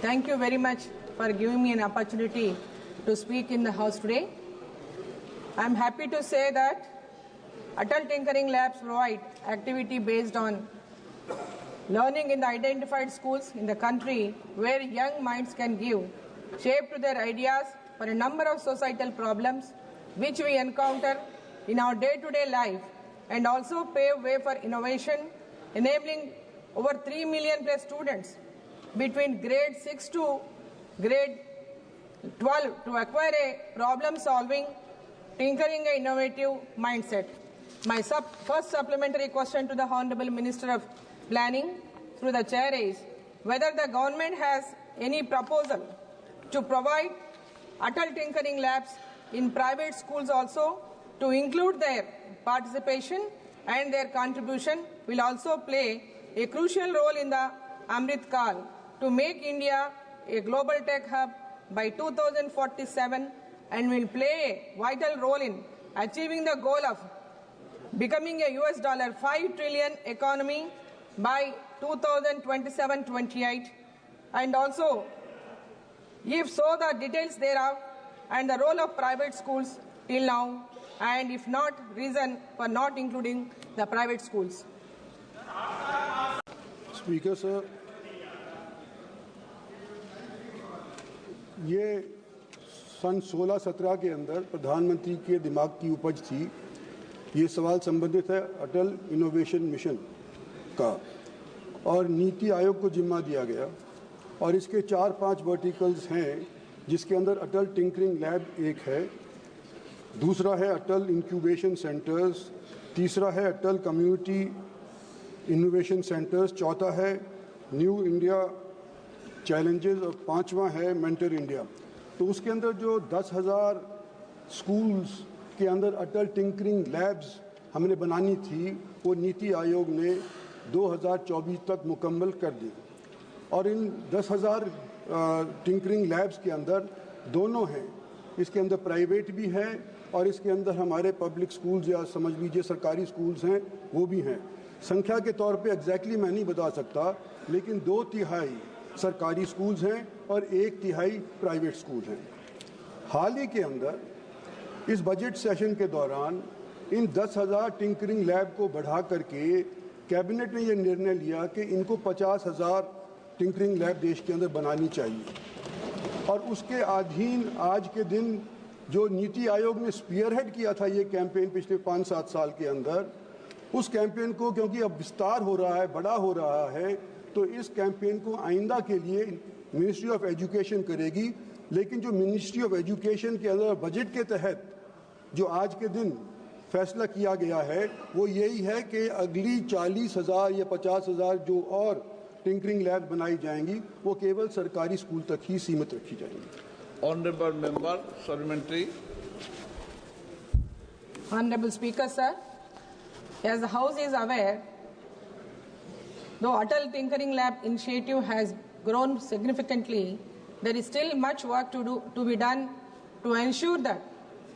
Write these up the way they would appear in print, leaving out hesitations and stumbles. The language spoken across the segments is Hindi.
Thank you very much for giving me an opportunity to speak in the House today. I am happy to say that Atal Tinkering Labs provide activity based on learning in the identified schools in the country where young minds can give shape to their ideas for a number of societal problems which we encounter in our day-to-day life, and also pave way for innovation, enabling over 3 million plus students between grade 6 to grade 12 to acquire a problem-solving, tinkering and innovative mindset. My first supplementary question to the Honorable Minister of Planning through the Chair is whether the government has any proposal to provide Atal Tinkering Labs in private schools also, to include their participation, and their contribution will also play a crucial role in the Amrit Kal to make India a global tech hub by 2047, and will play a vital role in achieving the goal of becoming a $5 trillion economy by 2027-28, and also, if so, the details thereof and the role of private schools till now, and if not, reason for not including the private schools. Speaker sir, ये सन 16-17 के अंदर प्रधानमंत्री के दिमाग की उपज थी। ये सवाल संबंधित है अटल इनोवेशन मिशन का, और नीति आयोग को जिम्मा दिया गया, और इसके 4-5 वर्टिकल्स हैं, जिसके अंदर अटल टिंकरिंग लैब एक है, दूसरा है अटल इंक्यूबेशन सेंटर्स, तीसरा है अटल कम्युनिटी इनोवेशन सेंटर्स, चौथा है न्यू इंडिया चैलेंजेस, और पांचवा है मेंटर इंडिया। तो उसके अंदर जो 10,000 स्कूल्स के अंदर अटल टिंकरिंग लैब्स हमने बनानी थी, वो नीति आयोग ने 2024 तक मुकम्मल कर दी, और इन 10,000 टिंकरिंग लैब्स के अंदर दोनों हैं, इसके अंदर प्राइवेट भी है और इसके अंदर हमारे पब्लिक स्कूल्स या समझ लीजिए सरकारी स्कूल्स हैं वो भी हैं। संख्या के तौर पे एग्जैक्टली मैं नहीं बता सकता, लेकिन 2/3 सरकारी स्कूल्स हैं और 1/3 प्राइवेट स्कूल हैं। हाल ही के अंदर इस बजट सेशन के दौरान इन 10,000 टिंकरिंग लैब को बढ़ा करके कैबिनेट ने यह निर्णय लिया कि इनको 50,000 टिंकरिंग लैब देश के अंदर बनानी चाहिए, और उसके अधीन आज के दिन जो नीति आयोग ने स्पीयरहेड किया था ये कैंपेन पिछले 5-7 साल के अंदर, उस कैंपेन को क्योंकि अब विस्तार हो रहा है, बड़ा हो रहा है, तो इस कैंपेन को आइंदा के लिए मिनिस्ट्री ऑफ एजुकेशन करेगी। लेकिन जो मिनिस्ट्री ऑफ एजुकेशन के अंदर बजट के तहत जो आज के दिन फैसला किया गया है वो यही है कि अगली 40,000 या 50,000 जो और टिंकरिंग लैब बनाई जाएंगी वो केवल सरकारी स्कूल तक ही सीमित रखी जाएंगी। Honourable member supplementary. Honorable Speaker, sir, as the House is aware, though Atal Tinkering Lab initiative has grown significantly, there is still much work to be done to ensure that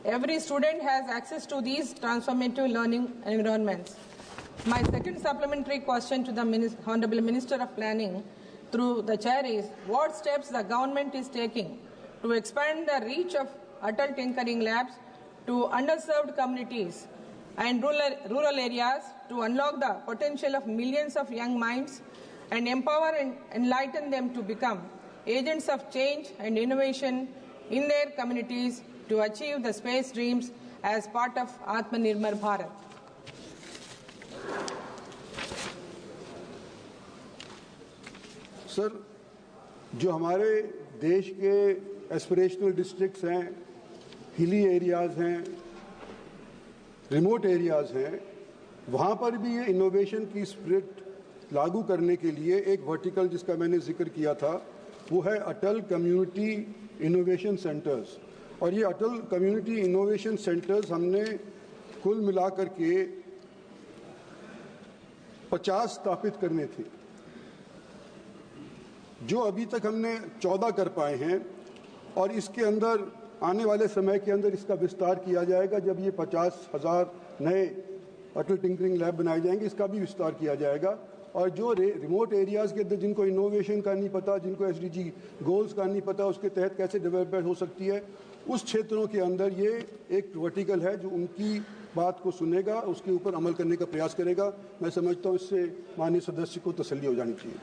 every student has access to these transformative learning environments. My second supplementary question to the Honorable Minister of Planning through the Chair is, what steps the government is taking to expand the reach of Atal Tinkering Labs to underserved communities and rural areas to unlock the potential of millions of young minds and empower and enlighten them to become agents of change and innovation in their communities to achieve the space dreams as part of Atmanirbhar Bharat. Sir, जो हमारे देश के एस्पिरेशनल डिस्ट्रिक्ट्स हैं, हिली एरियाज़ हैं, रिमोट एरियाज़ हैं, वहाँ पर भी ये इनोवेशन की स्पिरिट लागू करने के लिए एक वर्टिकल जिसका मैंने जिक्र किया था वो है अटल कम्युनिटी इनोवेशन सेंटर्स। और ये अटल कम्युनिटी इनोवेशन सेंटर्स हमने कुल मिलाकर के 50 स्थापित करने थे, जो अभी तक हमने 14 कर पाए हैं, और इसके अंदर आने वाले समय के अंदर इसका विस्तार किया जाएगा। जब ये 50,000 नए अटल टिंकरिंग लैब बनाए जाएंगे इसका भी विस्तार किया जाएगा, और जो रिमोट एरियाज़ के अंदर जिनको इनोवेशन का नहीं पता, जिनको एसडीजी गोल्स का नहीं पता, उसके तहत कैसे डेवलपमेंट हो सकती है, उस क्षेत्रों के अंदर ये एक वर्टिकल है जो उनकी बात को सुनेगा, उसके ऊपर अमल करने का प्रयास करेगा। मैं समझता हूँ इससे माननीय सदस्य को तसल्ली हो जानी चाहिए।